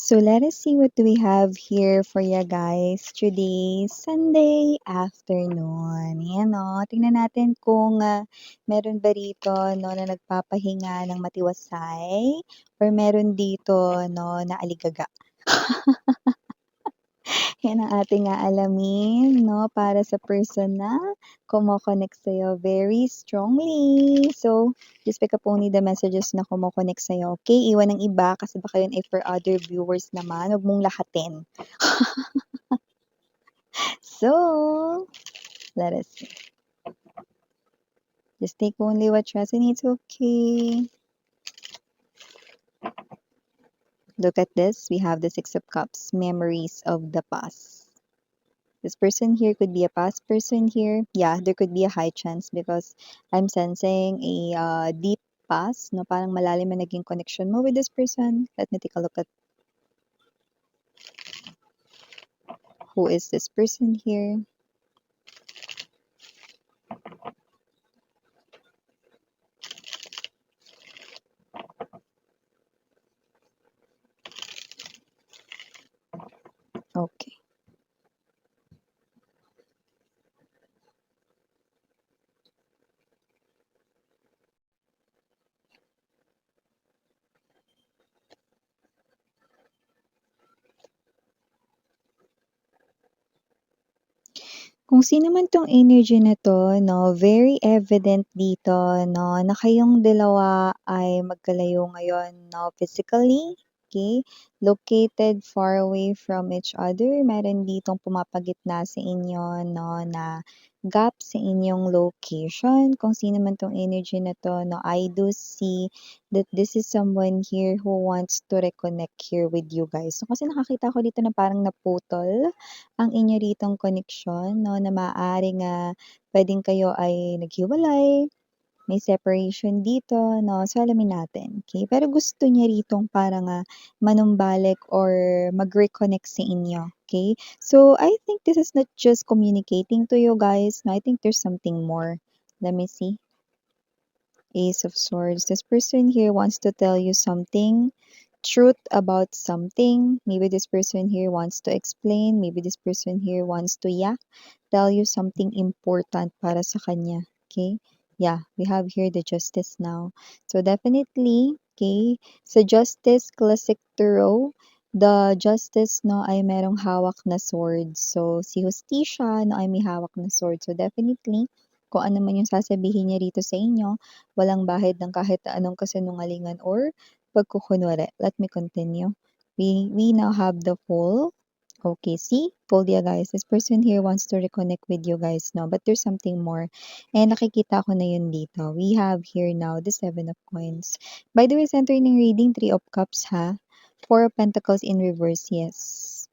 So let us see what do we have here for you guys today, Sunday afternoon. Ayan o, tingnan natin kung meron ba rito no, na nagpapahinga ng matiwasay or meron dito no, na aligaga. Yan ang ating aalamin, no, para sa person na kumokonek sa'yo very strongly. So, just pick up only the messages na kumokonek sa'yo, okay? Iwan ng iba kasi baka yun ay for other viewers naman. Huwag mong lahatin. So, let us see. Just take only what resonates, okay? Look at this. We have the Six of Cups, memories of the past. This person here could be a past person here. Yeah, there could be a high chance because I'm sensing a deep past, no? Parang malalim na naging connection mo with this person. Let me take a look at who is this person here. Okay. Kung sino man 'tong energy na 'to 'no, very evident dito 'no, na kayong dalawa ay magkalayo ngayon 'no, physically, okay? Located far away from each other. Meron ditong pumapagitna sa inyo 'no, na gap sa inyong location. Kung sino man 'tong energy na 'to 'no, I do see that this is someone here who wants to reconnect here with you guys. So, kasi nakakita ko dito na parang naputol ang inyo ritong koneksyon 'no, na maaaring, puwedeng kayo ay naghiwalay, may separation dito 'no, so alamin natin, okay. Pero gusto niya ritong parang, manumbalik or mag-reconnect sa inyo, okay. So, I think this is not just communicating to you guys, no, I think there's something more. Let me see. Ace of Swords. This person here wants to tell you something, truth about something. Maybe this person here wants to explain. Maybe this person here wants to, tell you something important para sa kanya. Okay? Yeah, we have here the Justice now. So definitely, okay, sa Justice Classic Tarot, the Justice no ay merong hawak na sword. So si Justicia no ay may hawak na sword. So definitely, kung ano man yung sasabihin niya rito sa inyo, walang bahid ng kahit anong kasinungalingan or pagkukunwari. Let me continue. We now have the Fool. Okay, see? Told ya guys, this person here wants to reconnect with you guys now, but there's something more. And nakikita ko na yun dito. We have here now the Seven of Coins. By the way, center ng reading, Three of Cups, ha? Four of Pentacles in reverse, yes.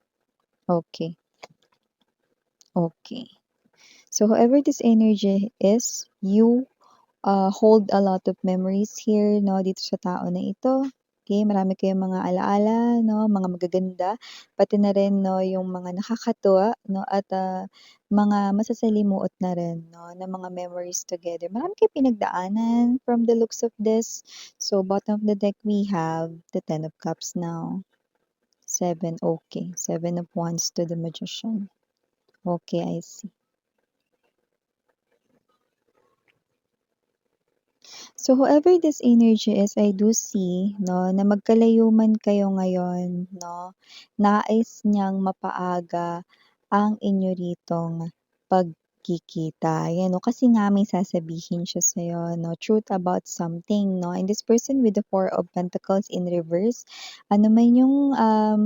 Okay. Okay. So whoever this energy is, you hold a lot of memories here, no, dito sa tao na ito. Okay, marami kayong mga alaala, no, mga magaganda, pati na rin, no, yung mga nakakatuwa, no, at mga masasalimuot na rin, no, na mga memories together. Marami kayong pinagdaanan from the looks of this. So, bottom of the deck, we have the Ten of Cups now. Seven, okay. Seven of Wands to the Magician. Okay, I see. So whoever this energy is, I do see, no, na magkalayo man kayo ngayon, no, nais niyang mapaaga ang inyo ritong pagkikita. Yan, no, kasi nga may sasabihin siya sa'yo, no, truth about something, no, and this person with the Four of Pentacles in reverse, ano man yung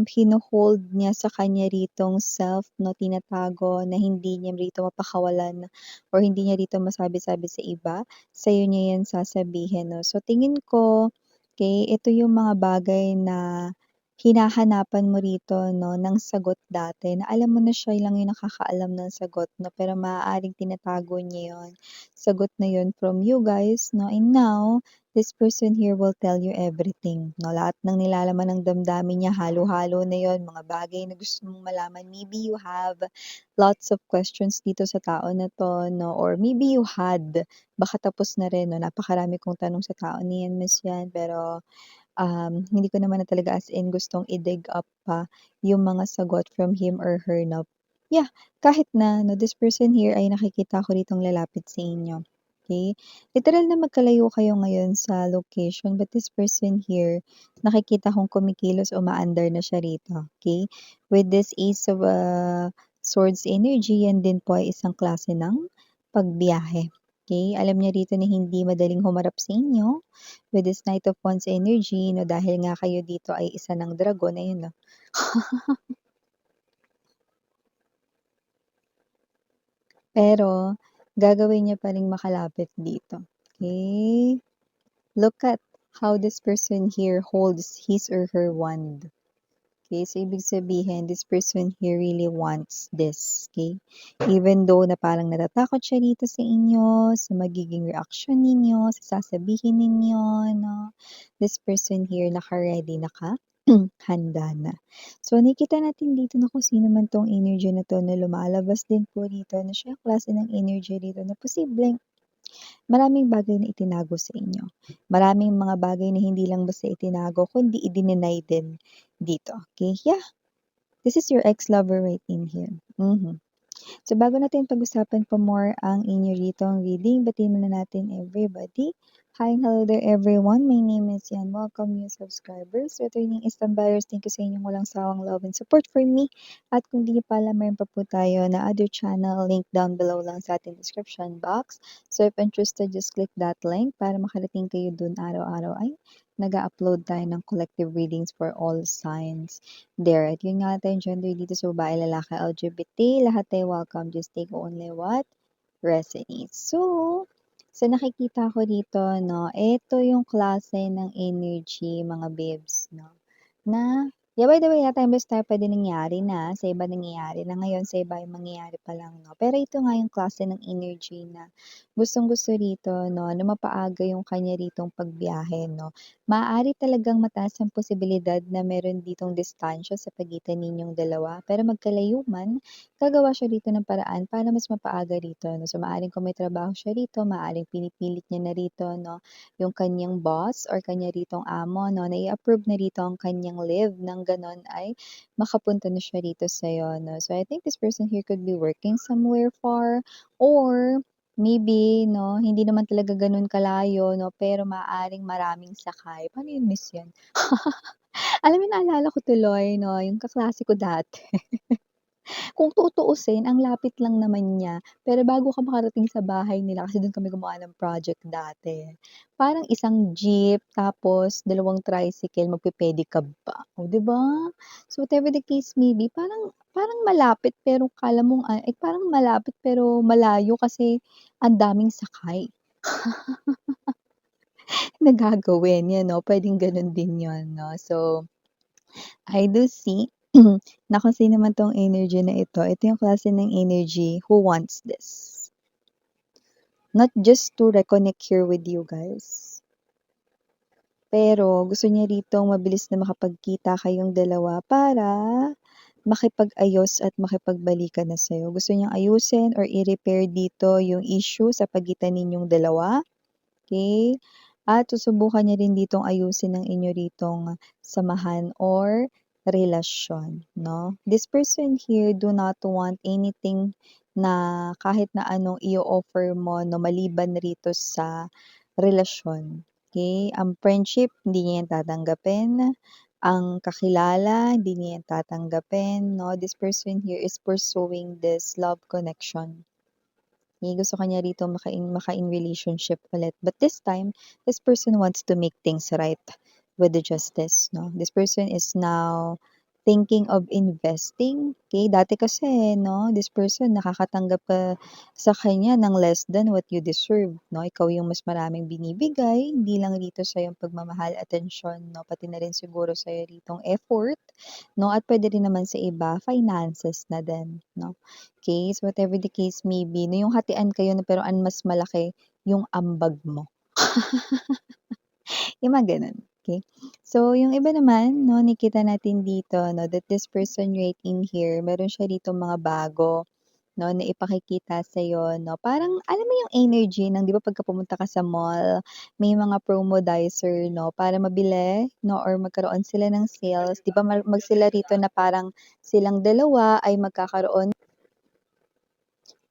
hino-hold niya sa kanya ritong self, no, tinatago na hindi niya rito mapakawalan or hindi niya rito masabi-sabi sa iba, sa'yo niya yan sasabihin 'no. So tingin ko, okey, ito yung mga bagay na hinahanapan mo rito 'no, ng sagot dati na alam mo na siya lang yung nakakaalam ng sagot 'no, pero maaaring tinatago niya yun, sagot na yun from you guys 'no, and now, this person here will tell you everything 'no. Lahat ng nilalaman ng damdamin niya halo-halo na yun, mga bagay na gusto mong malaman. Maybe you have lots of questions dito sa tao na 'to 'no, or maybe you had. Baka tapos na rin 'no, napakarami kong tanong sa tao na 'yan, Miss Yan, pero hindi ko naman na talaga as in gustong i-dig up pa yung mga sagot from him or her na, yeah, kahit na 'no, this person here ay nakikita ko ditong lalapit sa inyo, okey? Literal na magkalayo kayo ngayon sa location, but this person here, nakikita kong kumikilos, umaandar na siya rito, okey? With this Ace of, Swords energy, yan din po ay isang klase ng pagbiyahe, okey? Alam niya rito na hindi madaling humarap sa inyo. With this Knight of Wands energy 'no, dahil nga kayo dito ay isa ng dragon, ayun 'no. Pero gagawin niya pa ring makalapit dito, okey? Look at how this person here holds his or her wand. Okay, so ibig sabihin, this person here really wants this, okay? Even though na parang natatakot siya dito sa inyo, sa magiging reaction ninyo, sa sasabihin ninyo, no? This person here naka-ready, handa na. So, nakikita natin dito na kung sino man tong energy na to na lumalabas din po dito na siya yung klase ng energy dito na posibleng maraming bagay na itinago sa inyo. Maraming mga bagay na hindi lang basta itinago, kundi i-deny din dito. Okay? Yeah, this is your ex-lover right in here. So, bago natin pag-usapan pa more ang inyo ritong reading, batiin muna natin everybody. Hi and hello there everyone. My name is Yan. Welcome new subscribers. Returning Instant buyers, thank you sa inyong walang sawang love and support for me. At kung di niyo pa alam, mayroon pa po tayo na other channel, link down below lang sa ating description box. So if interested, just click that link para makarating kayo dun araw-araw ay nag-upload tayo ng collective readings for all signs there. At yun nga natin, gender dito sa babae, lalaki, LGBT, lahat tayo welcome. Just take only what resonates. So nakikita ko dito, no, ito yung klase ng energy, mga babes, no, na, yeah, by the way, timeless tayo pwede nangyari na, sa iba nangyayari na ngayon, sa iba yung mangyayari pa lang, no. Pero ito nga yung klase ng energy na gustong-gusto rito, no, na mapaaga yung kanya ritong pagbiyahe, no. Maaari talagang mataas ang posibilidad na meron ditong distansya sa pagitan ninyong dalawa, pero magkalayo man, gagawa siya rito ng paraan para mas mapaaga rito, no. So, maaaring kung may trabaho siya rito, maaaring pinipilit niya na rito, no, yung kanyang boss or kanya ritong amo, no, na i-approve na rito ang kanyang leave nang gano'n ay makapunta na siya rito sa'yo, no. So, I think this person here could be working somewhere far or maybe 'no, hindi naman talaga gano'n kalayo 'no, pero maaaring maraming sakay. Paano yun, Miss 'yan? Alam mo naalala ko tuloy 'no, yung kaklase ko dati. Kung tutuusin ang lapit lang naman niya, pero bago ka makarating sa bahay nila kasi dun kami gumawa ng project dati, parang isang jeep tapos dalawang tricycle magpe-pedicab pa, oh, 'di ba? So, whatever the case may be, parang parang malapit pero akala mong, parang malapit pero malayo kasi ang daming sakay na gagawin, 'yan 'no, puwedeng gano'n din 'yun 'no. So, I do see na kung sino man 'tong energy na ito yung klase ng energy who wants this. Not just to reconnect here with you guys, pero gusto niya ritong mabilis na makapagkita kayong dalawa para makipag-ayos at makipagbalikan na sa'yo. Gusto niyang ayusin or i-repair dito yung issue sa pagitan ninyong dalawa. Okay, at susubukan niya rin ditong ayusin ang inyo ritong samahan or relasyon, 'no? This person here do not want anything na kahit na anong i-o-offer mo 'no, maliban rito sa relasyon, okay? Ang friendship hindi niya yan tatanggapin, ang kakilala hindi niya yan tatanggapin 'no? This person here is pursuing this love connection. Gusto ka niya rito maka-in relationship ulit. But this time, this person wants to make things right with the justice, 'no? This person is now thinking of investing, okay? Dati kasi 'no, this person nakakatanggap ka sa kanya ng less than what you deserve, 'no? Ikaw yung mas maraming binibigay, hindi lang rito sa yung pagmamahal, atensyon, 'no, pati na rin siguro sa'yo ritong effort, 'no, at puwede rin naman sa iba, finances na din, 'no? Case, whatever the case may be, 'no, yung hatian kayo na pero ang mas malaki yung ambag mo, yung mga gano'n, okey. So, yung iba naman 'no, nakikita natin dito 'no, that this person right in here, meron siya ditong mga bago 'no, na ipakikita sa'yo 'no. Parang alam mo yung energy ng 'di ba pagka pumunta ka sa mall, may mga promodizer 'no, para mabili 'no or magkaroon sila ng sales. 'Di ba sila rito na parang silang dalawa ay magkakaroon.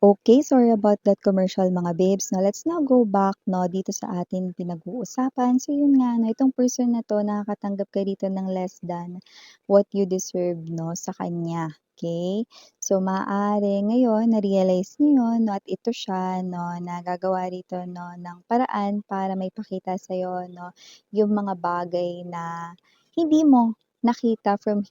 Okay, sorry about that commercial mga babes. Now, let's now go back 'no, dito sa ating pinag-uusapan. So yun nga 'no, itong person na 'to nakakatanggap ka rito ng less than what you deserve 'no, sa kanya, okay. So maaari ngayon na-realize niyo yun 'no, at ito siya 'no, na gagawa rito 'no, ng paraan para maipakita sa'yo 'no, yung mga bagay na hindi mo nakita from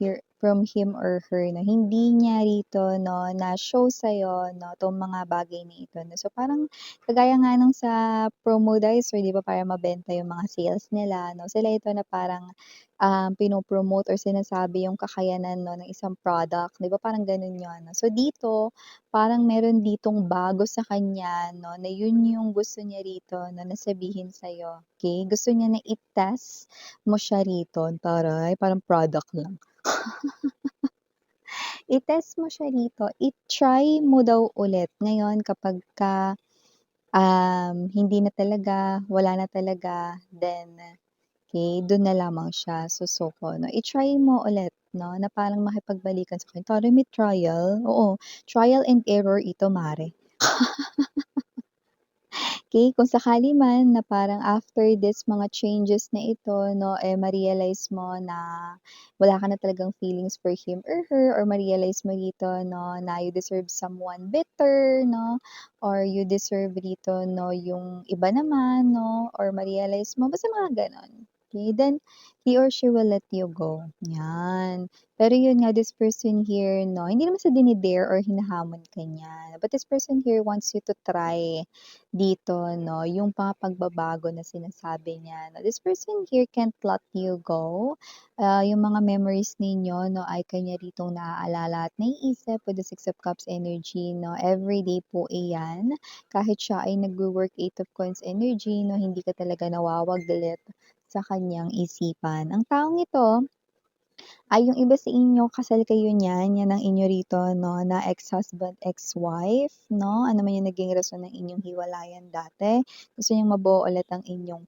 him or her na hindi niya rito 'no, na-show sa'yo 'no, 'tong mga bagay na ito 'no. So, parang kagaya nga nung sa Promodizer 'di ba, para mabenta yung mga sales nila 'no, sila ito na parang, pino-promote or sinasabi yung kakayanan 'no, ng isang product 'di ba, parang gano'n 'yun 'no. So, dito parang meron ditong bago sa kanya 'no, na yun yung gusto niya rito na sabihin sa'yo, okey. Gusto niya na i-test mo siya rito, taray parang product lang. I-test mo siya rito, i-try mo daw ulit ngayon kapagka, hindi na talaga, wala na talaga, then, okey, dun na lamang siya susuko 'no. I-try mo ulit 'no, na parang makipagbalikan sa kanya. Taray may trial, oo, trial and error ito mare. Okay, kung sakali man na parang after this mga changes na ito 'no, eh, ma-realize mo na wala ka na talagang feelings for him or her or ma-realize mo dito 'no, na you deserve someone better 'no, or you deserve dito 'no, yung iba naman 'no, or ma-realize mo basta mga gano'n. Okay, then he or she will let you go, 'yan. Pero yun nga, this person here 'no, hindi naman sa dine-dare or hinahamon ka niya, but this person here wants you to try dito 'no, yung mga pagbabago na sinasabi niya na this person here can't let you go. Yung mga memories ninyo 'no, ay kanya ritong naaalala at naiisip with the Six of Cups energy 'no, everyday po iyan. Kahit siya ay nagwo-work Eight of Coins energy 'no, hindi ka talaga nawawaglit sa kanyang isipan. Ang taong ito ay yung iba sa inyo kasal kayo niyan, yan ang inyo rito 'no, na ex-husband, ex-wife 'no, ano man yung naging rason ng inyong hiwalayan dati. Gusto niyang mabuo ulit ang inyong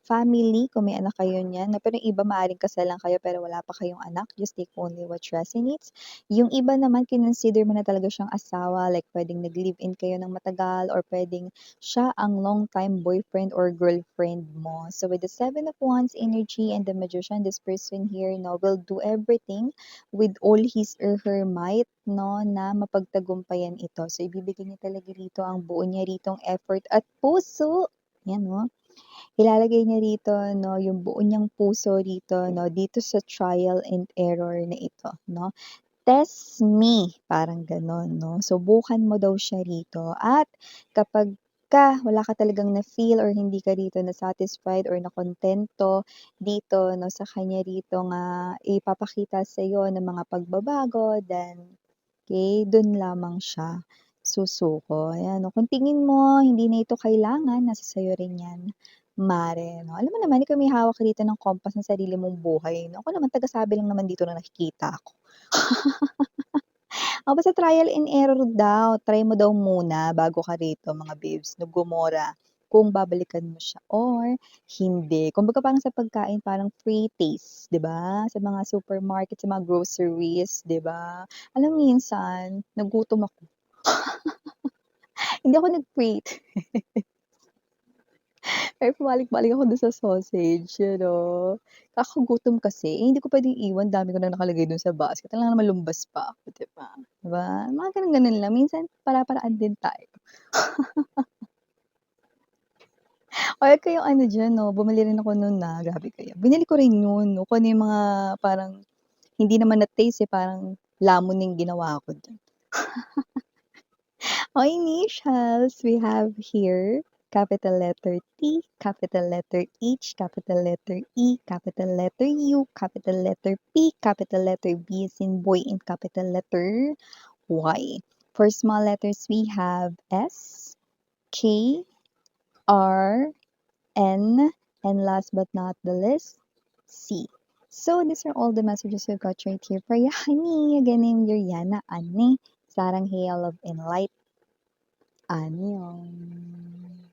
family kung may anak kayo niyan 'no, pero yung iba maaaring kasal lang kayo pero wala pa kayong anak, just take only what resonates. Yung iba naman kinonsider mo na talaga siyang asawa, like puwedeng nag-live-in kayo ng matagal or puwedeng siya ang long time boyfriend or girlfriend mo. So with the Seven of Wands energy and the Magician, this person here, no, will do everything with all his or her might, no, na mapagtagumpayan ito. So ibibigay niya talaga rito ang buo niya ritong effort at puso. Yan, no. Ilalagay niya rito, no, yung buo niyang puso rito, no, dito sa trial and error na ito, no. Test me, parang gano'n 'no. Subukan mo daw siya rito at kapagka wala ka talagang na-feel or hindi ka rito na-satisfied or nakontento dito 'no, sa kanya rito nga ipapakita sa'yo ng mga pagbabago, then okey, dun lamang siya susuko. Ayan 'no, kung tingin mo hindi na ito kailangan, nasa sa'yo rin 'yan, mare 'no. Alam mo naman ikaw may hawak rito ng kompas ng sarili mong buhay 'no. Ako naman tagasabi lang naman dito ng nakikita ko. Basta trial and error daw, try mo daw muna bago ka rito mga babes 'no, gumora kung babalikan mo siya or hindi. Kumbaga parang sa pagkain parang free taste, 'di ba? Sa mga supermarket, sa mga groceries, 'di ba? Alam mo minsan nagutom ako, hindi ako nag-wait, pero pumalik-balik ako dun sa sausage, you know? Kakagutom kasi, eh, hindi ko puwedeng iwan, dami ko na nakalagay dun sa basket, alangan naman lumbas pa ako, 'di ba? 'Di ba? Mga gano'n-gano'n lang, minsan para-paraan din tayo. Or kaya yung ano diyan 'no, bumili rin ako nun na grabe kaya, binili ko rin yun 'no, kung ano yung mga parang hindi naman na-taste, eh, parang lamon yung ginawa ko dun. O initials, we have here capital letter T, capital letter H, capital letter E, capital letter U, capital letter P, capital letter B as in boy, and capital letter Y. For small letters, we have S, K, R, N, and last but not the least, C. So these are all the messages we've got right here for you, honey. Again, name your Yana Anne. Sarang hail of enlight. Annyeong.